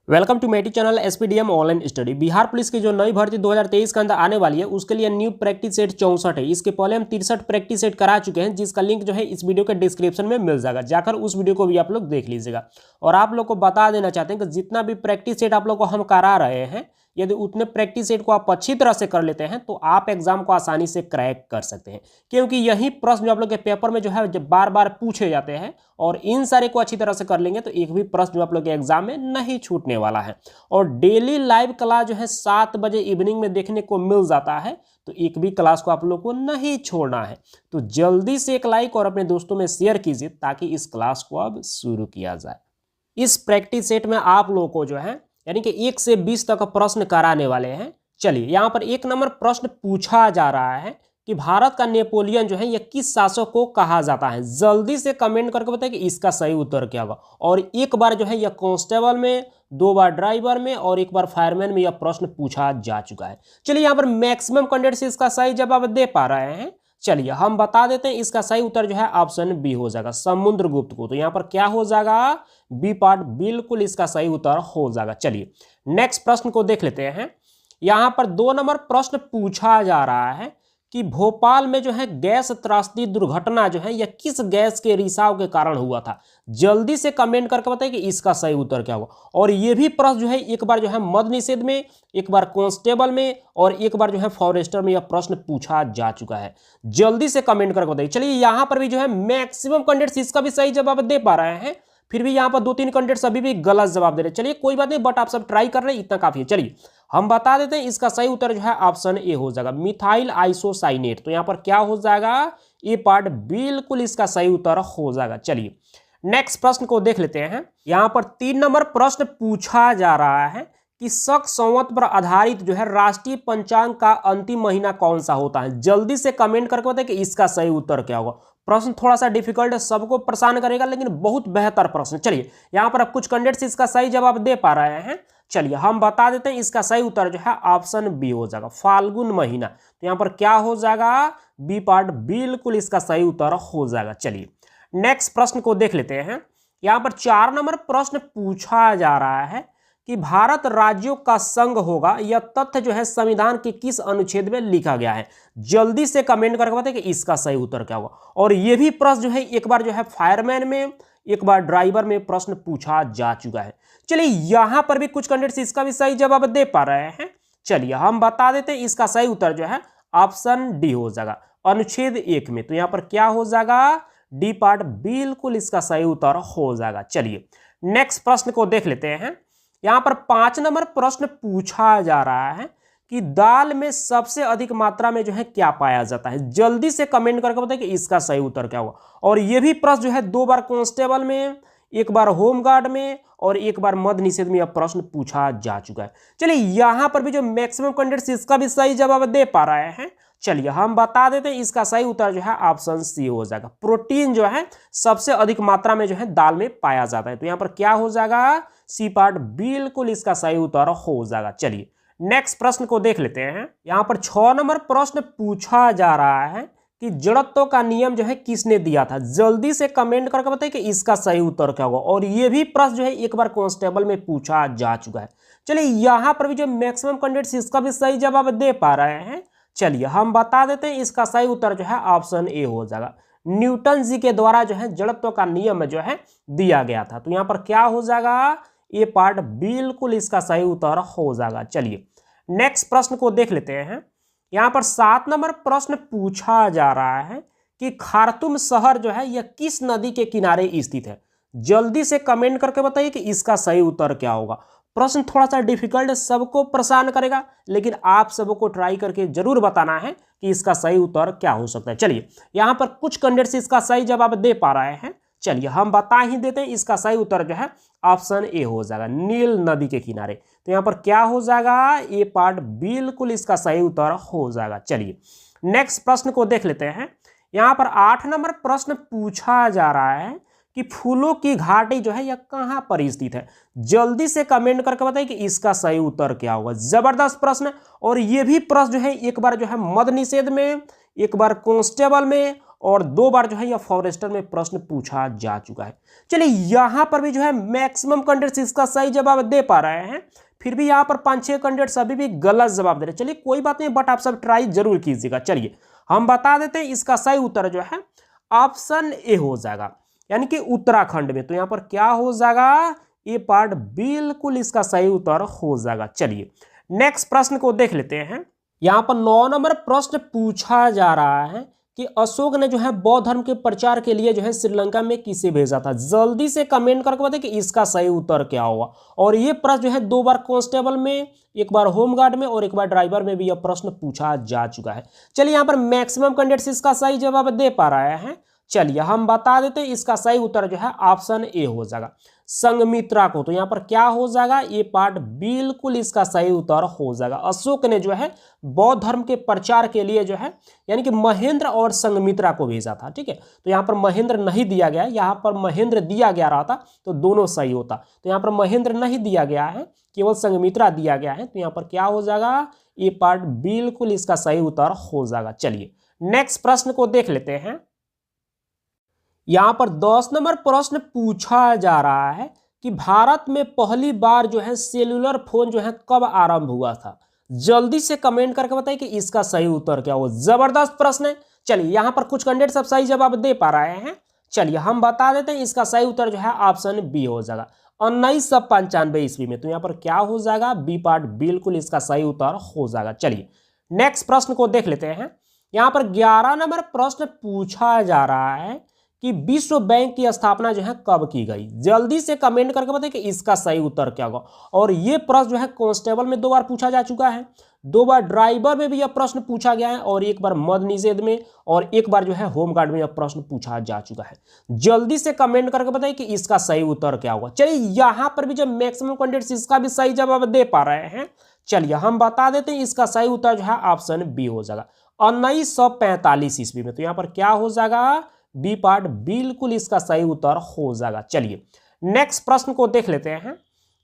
Welcome to मेटी channel SPDM online study. Bihar police की जो नई भर्ती 2023 के अंदर आने वाली है उसके लिए न्यू प्रैक्टिस सेट 64 है। इसके पहले हम 63 प्रैक्टिस सेट करा चुके हैं, जिसका लिंक जो है इस वीडियो के डिस्क्रिप्शन में मिल जाएगा। जाकर उस वीडियो को भी आप लोग देख लीजिएगा। और आप लोग को बता देना चाहते हैं कि जितना भी प्रैक्टिस सेट आप लोग को हम करा रहे हैं, यदि उतने प्रैक्टिस सेट को आप अच्छी तरह से कर लेते हैं तो आप एग्जाम को आसानी से क्रैक कर सकते हैं, क्योंकि यही प्रश्न जो आप लोग के पेपर में जो है जब बार बार पूछे जाते हैं और इन सारे को अच्छी तरह से कर लेंगे तो एक भी प्रश्न जो आप लोग के एग्जाम में नहीं छूटने वाला है। और डेली लाइव क्लास जो है 7 बजे इवनिंग में देखने को मिल जाता है, तो एक भी क्लास को आप लोग को नहीं छोड़ना है। तो जल्दी से एक लाइक और अपने दोस्तों में शेयर कीजिए ताकि इस क्लास को अब शुरू किया जाए। इस प्रैक्टिस सेट में आप लोगों को जो है यानी कि 1 से 20 तक प्रश्न कराने वाले हैं। चलिए यहाँ पर 1 नंबर प्रश्न पूछा जा रहा है कि भारत का नेपोलियन जो है यह किस शासक को कहा जाता है। जल्दी से कमेंट करके बताइए कि इसका सही उत्तर क्या होगा। और एक बार जो है यह कांस्टेबल में, 2 बार ड्राइवर में और 1 बार फायरमैन में यह प्रश्न पूछा जा चुका है। चलिए यहाँ पर मैक्सिमम कैंडिडेट्स इसका सही जवाब दे पा रहे हैं। चलिए हम बता देते हैं, इसका सही उत्तर जो है ऑप्शन बी हो जाएगा, समुद्रगुप्त को। तो यहाँ पर क्या हो जाएगा, बी पार्ट बिल्कुल इसका सही उत्तर हो जाएगा। चलिए नेक्स्ट प्रश्न को देख लेते हैं। यहाँ पर 2 नंबर प्रश्न पूछा जा रहा है कि भोपाल में जो है गैस त्रासदी दुर्घटना जो है यह किस गैस के रिसाव के कारण हुआ था। जल्दी से कमेंट करके बताइए कि इसका सही उत्तर क्या होगा। और ये भी प्रश्न जो है एक बार जो है मद निषेध में, एक बार कांस्टेबल में और एक बार जो है फॉरेस्टर में यह प्रश्न पूछा जा चुका है। जल्दी से कमेंट करके बताइए। चलिए यहाँ पर भी जो है मैक्सिमम कैंडिडेट्स इसका भी सही जवाब दे पा रहे हैं, फिर भी यहाँ पर 2-3 कैंडिडेट्स अभी भी गलत जवाब दे रहे हैं। चलिए कोई बात नहीं, बट आप सब ट्राई कर रहे हैं, इतना काफी है। चलिए हम बता देते हैं, इसका सही उत्तर जो है ऑप्शन ए हो जाएगा, मिथाइल आइसोसाइनेट। तो यहाँ पर क्या हो जाएगा, ए पार्ट बिल्कुल इसका सही उत्तर हो जाएगा। चलिए नेक्स्ट प्रश्न को देख लेते हैं। यहाँ पर 3 नंबर प्रश्न पूछा जा रहा है कि शक संवत पर आधारित जो है राष्ट्रीय पंचांग का अंतिम महीना कौन सा होता है। जल्दी से कमेंट करके बताइए कि इसका सही उत्तर क्या होगा। प्रश्न थोड़ा सा डिफिकल्ट है, सबको परेशान करेगा, लेकिन बहुत बेहतर प्रश्न। चलिए यहाँ पर अब कुछ कैंडिडेट्स इसका सही जवाब दे पा रहे हैं। चलिए हम बता देते हैं, इसका सही उत्तर जो है ऑप्शन बी हो जाएगा, फाल्गुन महीना। तो यहाँ पर क्या हो जाएगा, बी पार्ट बिल्कुल इसका सही उत्तर हो जाएगा। चलिए नेक्स्ट प्रश्न को देख लेते हैं। यहाँ पर 4 नंबर प्रश्न पूछा जा रहा है कि भारत राज्यों का संघ होगा, यह तथ्य जो है संविधान के किस अनुच्छेद में लिखा गया है। जल्दी से कमेंट करके बताइए कि इसका सही उत्तर क्या होगा। और यह भी प्रश्न जो है एक बार जो है फायरमैन में, एक बार ड्राइवर में प्रश्न पूछा जा चुका है। चलिए यहां पर भी कुछ कैंडिडेट्स इसका भी सही जवाब दे पा रहे हैं। चलिए हम बता देते हैं, इसका सही उत्तर जो है ऑप्शन डी हो जाएगा, अनुच्छेद 1 में। तो यहां पर क्या हो जाएगा, डी पार्ट बिल्कुल इसका सही उत्तर हो जाएगा। चलिए नेक्स्ट प्रश्न को देख लेते हैं। यहां पर 5 नंबर प्रश्न पूछा जा रहा है कि दाल में सबसे अधिक मात्रा में जो है क्या पाया जाता है। जल्दी से कमेंट करके बताइए कि इसका सही उत्तर क्या होगा। और यह भी प्रश्न जो है 2 बार कांस्टेबल में, 1 बार होमगार्ड में और 1 बार मद निषेध में यह प्रश्न पूछा जा चुका है। चलिए यहां पर भी जो मैक्सिमम कैंडिडेट्स इसका भी सही जवाब दे पा रहे हैं। चलिए हम बता देते हैं, इसका सही उत्तर जो है ऑप्शन सी हो जाएगा, प्रोटीन जो है सबसे अधिक मात्रा में जो है दाल में पाया जाता है। तो यहां पर क्या हो जाएगा, सी पार्ट बिल्कुल इसका सही उत्तर हो जाएगा। चलिए नेक्स्ट प्रश्न को देख लेते हैं। यहां पर 6 नंबर प्रश्न पूछा जा रहा है कि जड़त्व का नियम जो है किसने दिया था। जल्दी से कमेंट करके बताइए कि इसका सही उत्तर क्या होगा। और यह भी प्रश्न जो है एक बार कांस्टेबल में पूछा जा चुका है। चलिए यहां पर भी जो मैक्सिमम कैंडिडेट्स इसका भी सही जवाब दे पा रहे हैं। चलिए हम बता देते हैं, इसका सही उत्तर जो है ऑप्शन ए हो जाएगा, न्यूटन जी के द्वारा जो है जड़त्व का नियम जो है दिया गया था। तो यहां पर क्या हो जाएगा, ये पार्ट बिल्कुल इसका सही उत्तर हो जाएगा। चलिए नेक्स्ट प्रश्न को देख लेते हैं। यहां पर 7 नंबर प्रश्न पूछा जा रहा है कि खार्तूम शहर जो है यह किस नदी के किनारे स्थित है। जल्दी से कमेंट करके बताइए कि इसका सही उत्तर क्या होगा। प्रश्न थोड़ा सा डिफिकल्ट है, सबको परेशान करेगा, लेकिन आप सबको ट्राई करके जरूर बताना है कि इसका सही उत्तर क्या हो सकता है। चलिए यहां पर कुछ कैंडिडेट्स इसका सही जवाब दे पा रहे हैं। चलिए हम बता ही देते हैं, इसका सही उत्तर जो है ऑप्शन ए हो जाएगा, नील नदी के किनारे। तो यहां पर क्या हो जाएगा, ए पार्ट बिल्कुल इसका सही उत्तर हो जाएगा। चलिए नेक्स्ट प्रश्न को देख लेते हैं। यहां पर 8 नंबर प्रश्न पूछा जा रहा है कि फूलों की घाटी जो है यह कहां पर स्थित है। जल्दी से कमेंट करके बताइए कि इसका सही उत्तर क्या होगा। जबरदस्त प्रश्न। और यह भी प्रश्न जो है एक बार जो है मद निषेध में, एक बार कांस्टेबल में और 2 बार जो है यह फॉरेस्टर में प्रश्न पूछा जा चुका है। चलिए यहाँ पर भी जो है मैक्सिमम कैंडिडेट्स इसका सही जवाब दे पा रहे हैं, फिर भी यहाँ पर 5-6 कैंडिडेट्स अभी भी गलत जवाब दे रहे हैं। चलिए कोई बात नहीं, बट आप सब ट्राई जरूर कीजिएगा। चलिए हम बता देते हैं, इसका सही उत्तर जो है ऑप्शन ए हो जाएगा, यानी कि उत्तराखंड में। तो यहाँ पर क्या हो जाएगा, ये पार्ट बिल्कुल इसका सही उत्तर हो जाएगा। चलिए नेक्स्ट प्रश्न को देख लेते हैं। यहाँ पर 9 नंबर प्रश्न पूछा जा रहा है कि अशोक ने जो है बौद्ध धर्म के प्रचार के लिए जो है श्रीलंका में किसे भेजा था। जल्दी से कमेंट करके बताइए कि इसका सही उत्तर क्या होगा। और ये प्रश्न जो है 2 बार कांस्टेबल में, 1 बार होमगार्ड में और 1 बार ड्राइवर में भी यह प्रश्न पूछा जा चुका है। चलिए यहाँ पर मैक्सिमम कैंडिडेट्स इसका सही जवाब दे पा रहे हैं। चलिए हम बता देते हैं, इसका सही उत्तर जो है ऑप्शन ए हो जाएगा, संघमित्रा को। तो यहाँ पर क्या हो जाएगा, ये पार्ट बिल्कुल इसका सही उत्तर हो जाएगा। अशोक ने जो है बौद्ध धर्म के प्रचार के लिए जो है यानी कि महेंद्र और संघमित्रा को भेजा था। ठीक है, तो यहाँ पर महेंद्र नहीं दिया गया है, यहाँ पर महेंद्र दिया गया रहता तो दोनों सही होता। तो यहाँ पर महेंद्र नहीं दिया गया है, केवल संघमित्रा दिया गया है। तो यहाँ पर क्या हो जाएगा, ये पार्ट बिल्कुल इसका सही उत्तर हो जाएगा। चलिए नेक्स्ट प्रश्न को देख लेते हैं। यहाँ पर 10 नंबर प्रश्न पूछा जा रहा है कि भारत में पहली बार जो है सेलुलर फोन जो है कब आरंभ हुआ था। जल्दी से कमेंट करके बताइए कि इसका सही उत्तर क्या हो। जबरदस्त प्रश्न है। चलिए यहाँ पर कुछ कैंडिडेट सब सही जवाब दे पा रहे हैं। चलिए हम बता देते हैं, इसका सही उत्तर जो है ऑप्शन बी हो जाएगा, 1995 ईस्वी में। तो यहाँ पर क्या हो जाएगा, बी पार्ट बिल्कुल इसका सही उत्तर हो जाएगा। चलिए नेक्स्ट प्रश्न को देख लेते हैं। यहाँ पर 11 नंबर प्रश्न पूछा जा रहा है कि विश्व बैंक की स्थापना जो है कब की गई। जल्दी से कमेंट करके बताइए कि इसका सही उत्तर क्या होगा। और ये प्रश्न जो है कांस्टेबल में 2 बार पूछा जा चुका है, 2 बार ड्राइवर में भी यह प्रश्न पूछा गया है और 1 बार मद्य निषेध में और 1 बार जो है होमगार्ड में यह प्रश्न पूछा जा चुका है। जल्दी से कमेंट करके बताइए कि इसका सही उत्तर क्या होगा। चलिए यहाँ पर भी जब मैक्सिमम कैंडिडेट्स इसका भी सही जवाब दे पा रहे हैं। चलिए हम बता देते हैं, इसका सही उत्तर जो है ऑप्शन बी हो जाएगा, 1945 ईस्वी में। तो यहाँ पर क्या हो जाएगा, बी पार्ट बिल्कुल इसका सही उत्तर हो जाएगा। चलिए नेक्स्ट प्रश्न को देख लेते हैं।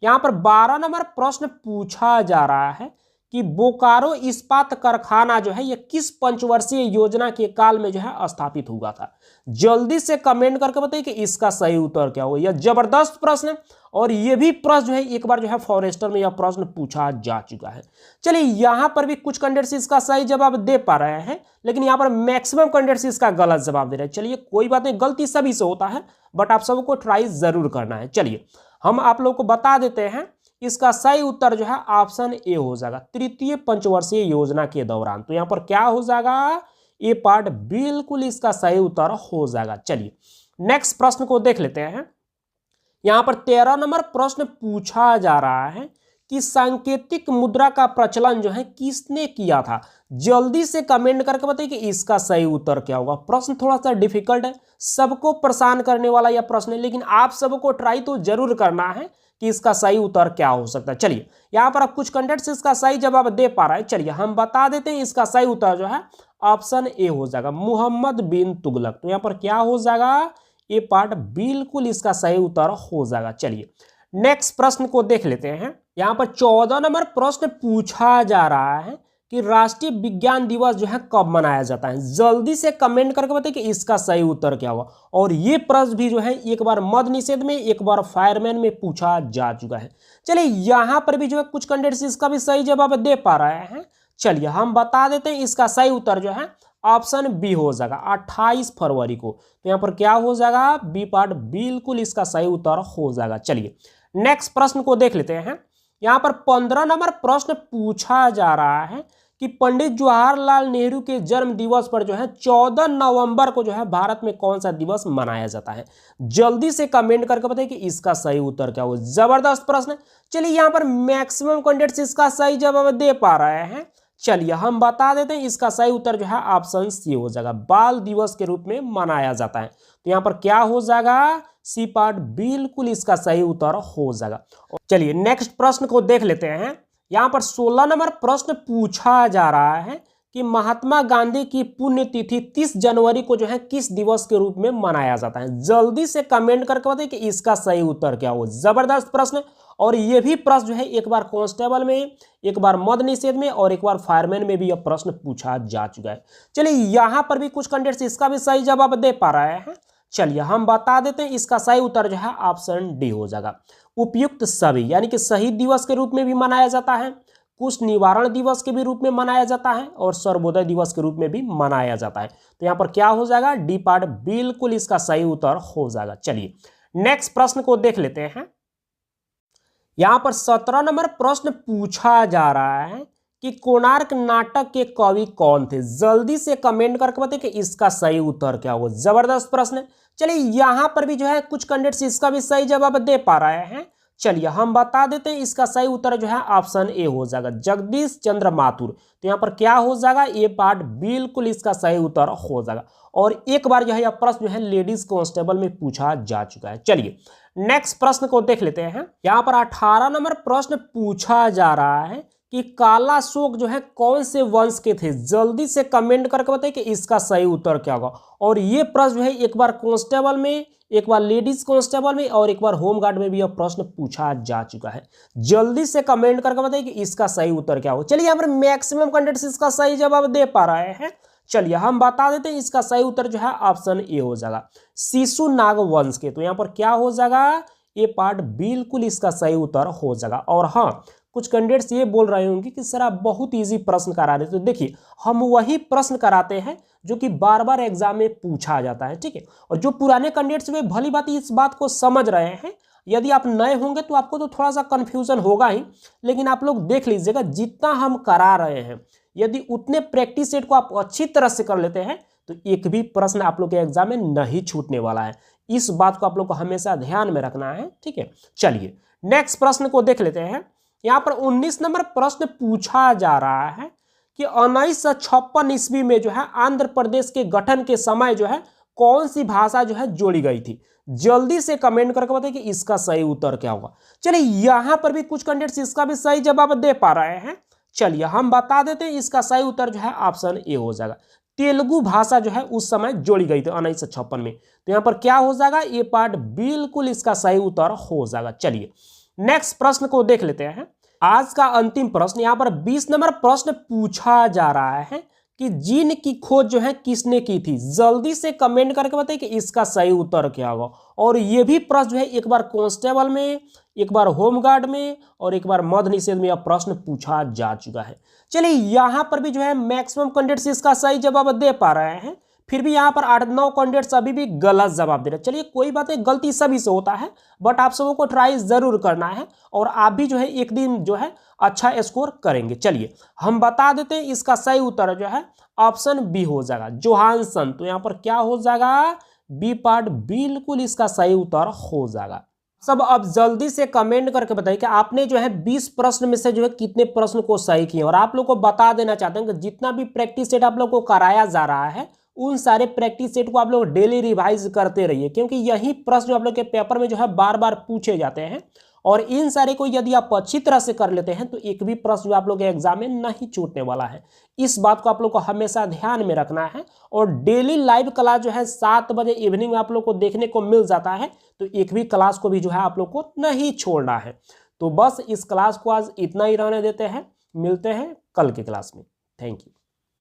यहाँ पर 12 नंबर प्रश्न पूछा जा रहा है कि बोकारो इस्पात कारखाना जो है ये किस पंचवर्षीय योजना के काल में जो है स्थापित हुआ था। जल्दी से कमेंट करके बताइए कि इसका सही उत्तर क्या होगा। यह जबरदस्त प्रश्न है और ये भी प्रश्न जो है 1 बार जो है फॉरेस्टर में यह प्रश्न पूछा जा चुका है। चलिए यहाँ पर भी कुछ कैंडिडेट्स इसका सही जवाब दे पा रहे हैं, लेकिन यहाँ पर मैक्सिमम कैंडिडेट्स इसका गलत जवाब दे रहे हैं। चलिए कोई बात नहीं, गलती सभी से होता है, बट आप सबको ट्राई जरूर करना है। चलिए हम आप लोग को बता देते हैं, इसका सही उत्तर जो है ऑप्शन ए हो जाएगा, तृतीय पंचवर्षीय योजना के दौरान। तो यहाँ पर क्या हो जाएगा, ये पार्ट बिल्कुल इसका सही उत्तर हो जाएगा। चलिए नेक्स्ट प्रश्न को देख लेते हैं। यहाँ पर 13 नंबर प्रश्न पूछा जा रहा है कि सांकेतिक मुद्रा का प्रचलन जो है किसने किया था। जल्दी से कमेंट करके बताइए कि इसका सही उत्तर क्या होगा। प्रश्न थोड़ा सा डिफिकल्ट है, सबको परेशान करने वाला यह प्रश्न है, लेकिन आप सबको ट्राई तो जरूर करना है कि इसका सही उत्तर क्या हो सकता है। चलिए यहाँ पर आप कुछ कैंडिडेट्स इसका सही जवाब दे पा रहे हैं। चलिए हम बता देते हैं, इसका सही उत्तर जो है ऑप्शन ए हो जाएगा, मोहम्मद बिन तुगलक। तो यहाँ पर क्या हो जाएगा, ये पार्ट बिल्कुल इसका सही उत्तर हो जाएगा। चलिए नेक्स्ट प्रश्न को देख लेते हैं। यहाँ पर 14 नंबर प्रश्न पूछा जा रहा है कि राष्ट्रीय विज्ञान दिवस जो है कब मनाया जाता है। जल्दी से कमेंट करके बताइए कि इसका सही उत्तर क्या होगा। और ये प्रश्न भी जो है 1 बार मद्य निषेध में, 1 बार फायरमैन में पूछा जा चुका है। चलिए यहाँ पर भी जो है कुछ कैंडिडेट्स इसका भी सही जवाब दे पा रहे हैं। चलिए हम बता देते हैं, इसका सही उत्तर जो है ऑप्शन बी हो जाएगा, 28 फरवरी को। तो यहाँ पर क्या हो जाएगा, बी पार्ट बिल्कुल इसका सही उत्तर हो जाएगा। चलिए नेक्स्ट प्रश्न को देख लेते हैं। यहाँ पर 15 नंबर प्रश्न पूछा जा रहा है कि पंडित जवाहरलाल नेहरू के जन्म दिवस पर जो है 14 नवंबर को जो है भारत में कौन सा दिवस मनाया जाता है। जल्दी से कमेंट करके बताइए कि इसका सही उत्तर क्या हो। जबरदस्त प्रश्न है। चलिए यहाँ पर मैक्सिमम कैंडिडेट्स इसका सही जवाब दे पा रहे हैं। चलिए हम बता देते हैं, इसका सही उत्तर जो है ऑप्शन सी हो जाएगा, बाल दिवस के रूप में मनाया जाता है। तो यहाँ पर क्या हो जाएगा, सी पार्ट बिल्कुल इसका सही उत्तर हो जाएगा। चलिए नेक्स्ट प्रश्न को देख लेते हैं। यहाँ पर 16 नंबर प्रश्न पूछा जा रहा है कि महात्मा गांधी की पुण्यतिथि 30 जनवरी को जो है किस दिवस के रूप में मनाया जाता है। जल्दी से कमेंट करके बताइए कि इसका सही उत्तर क्या हो। जबरदस्त प्रश्न और ये भी प्रश्न जो है एक बार कांस्टेबल में, एक बार मद निषेध में और एक बार फायरमैन में भी यह प्रश्न पूछा जा चुका है। चलिए यहां पर भी कुछ कैंडिडेट्स इसका भी सही जवाब दे पा रहे हैं। चलिए हम बता देते हैं, इसका सही उत्तर जो है ऑप्शन डी हो जाएगा। उपयुक्त सभी यानी कि शहीद दिवस के रूप में भी मनाया जाता है, कुछ निवारण दिवस के भी रूप में मनाया जाता है और सर्वोदय दिवस के रूप में भी मनाया जाता है। तो यहां पर क्या हो जाएगा, डी पार्ट बिल्कुल इसका सही उत्तर हो जाएगा। चलिए नेक्स्ट प्रश्न को देख लेते हैं। यहां पर 17 नंबर प्रश्न पूछा जा रहा है कि कोणार्क नाटक के कवि कौन थे। जल्दी से कमेंट करके बताइए कि इसका सही उत्तर क्या होगा। जबरदस्त प्रश्न है। चलिए यहां पर भी जो है कुछ कैंडिडेट्स इसका भी सही जवाब दे पा रहे हैं। चलिए हम बता देते हैं, इसका सही उत्तर जो है ऑप्शन ए हो जाएगा, जगदीश चंद्र माथुर। तो यहां पर क्या हो जाएगा, ए पार्ट बिल्कुल इसका सही उत्तर हो जाएगा। और एक बार जो है यह प्रश्न जो है लेडीज कांस्टेबल में पूछा जा चुका है। चलिए नेक्स्ट प्रश्न को देख लेते हैं। यहां पर 18 नंबर प्रश्न पूछा जा रहा है कि कालाशोक जो है कौन से वंश के थे। जल्दी से कमेंट करके बताइए कि इसका सही उत्तर क्या होगा। और ये प्रश्न जो है एक बार कांस्टेबल में, एक बार लेडीज कांस्टेबल में और एक बार होमगार्ड में भी यह प्रश्न पूछा जा चुका है। जल्दी से कमेंट करके बताइए कि इसका सही उत्तर क्या होगा। चलिए यहाँ पर मैक्सिमम कैंडिडेट्स इसका सही जवाब दे पा रहे हैं। चलिए हम बता देते हैं, इसका सही उत्तर जो है ऑप्शन ए हो जाएगा, शिशु नाग वंश के। तो यहाँ पर क्या हो जाएगा, ये पार्ट बिल्कुल इसका सही उत्तर हो जाएगा। और हाँ, कुछ कैंडिडेट्स ये बोल रहे होंगे कि सर आप बहुत इजी प्रश्न करा रहे। तो देखिए हम वही प्रश्न कराते हैं जो कि बार बार एग्जाम में पूछा जाता है, ठीक है। और जो पुराने कैंडिडेट्स वे भली बात इस बात को समझ रहे हैं। यदि आप नए होंगे तो आपको तो थोड़ा सा कन्फ्यूजन होगा ही, लेकिन आप लोग देख लीजिएगा जितना हम करा रहे हैं, यदि उतने प्रैक्टिस सेट को आप अच्छी तरह से कर लेते हैं तो एक भी प्रश्न आप लोग के एग्जाम में नहीं छूटने वाला है। इस बात को आप लोग को हमेशा ध्यान में रखना है, ठीक है। चलिए नेक्स्ट प्रश्न को देख लेते हैं। यहां पर 19 नंबर प्रश्न पूछा जा रहा है कि 1956 ईस्वी में जो है आंध्र प्रदेश के गठन के समय जो है कौन सी भाषा जो है जोड़ी गई थी। जल्दी से कमेंट करके बताइए कि इसका सही उत्तर क्या होगा। चलिए यहां पर भी कुछ कैंडिडेट्स इसका भी सही जवाब दे पा रहे हैं। चलिए हम बता देते हैं, इसका सही उत्तर जो है ऑप्शन ए हो जाएगा, तेलुगु भाषा जो है उस समय जोड़ी गई थी 1956 में। तो यहां पर क्या हो जाएगा, ये पार्ट बिल्कुल इसका सही उत्तर हो जाएगा। चलिए नेक्स्ट प्रश्न को देख लेते हैं। आज का अंतिम प्रश्न, यहां पर 20 नंबर प्रश्न पूछा जा रहा है कि जीन की खोज जो है किसने की थी। जल्दी से कमेंट करके बताइए कि इसका सही उत्तर क्या होगा। और यह भी प्रश्न जो है एक बार कांस्टेबल में, एक बार होमगार्ड में और एक बार मद्य निषेध में यह प्रश्न पूछा जा चुका है। चलिए यहां पर भी जो है मैक्सिमम कैंडिडेट्स इसका सही जवाब दे पा रहे हैं। फिर भी यहाँ पर 8-9 कैंडिडेट्स अभी भी गलत जवाब दे रहे हैं। चलिए कोई बात नहीं, गलती सभी से होता है, बट आप सबों को ट्राई जरूर करना है और आप भी जो है एक दिन जो है अच्छा स्कोर करेंगे। चलिए हम बता देते हैं, इसका सही उत्तर जो है ऑप्शन बी हो जाएगा, जोहानसन। तो यहाँ पर क्या हो जाएगा, बी पार्ट बिल्कुल इसका सही उत्तर हो जाएगा। सब अब जल्दी से कमेंट करके बताइए कि आपने जो है 20 प्रश्न में से जो है कितने प्रश्न को सही किए। और आप लोग को बता देना चाहते हैं कि जितना भी प्रैक्टिस सेट आप लोग को कराया जा रहा है, उन सारे प्रैक्टिस सेट को आप लोग डेली रिवाइज करते रहिए, क्योंकि यही प्रश्न आप लोग के पेपर में जो है बार बार पूछे जाते हैं। और इन सारे को यदि आप अच्छी तरह से कर लेते हैं तो एक भी प्रश्न जो आप लोग के एग्जाम में नहीं छूटने वाला है। इस बात को आप लोग को हमेशा ध्यान में रखना है। और डेली लाइव क्लास जो है 7 बजे इवनिंग में आप लोग को देखने को मिल जाता है, तो एक भी क्लास को भी जो है आप लोग को नहीं छोड़ना है। तो बस इस क्लास को आज इतना ही रहने देते हैं, मिलते हैं कल की क्लास में। Thank you.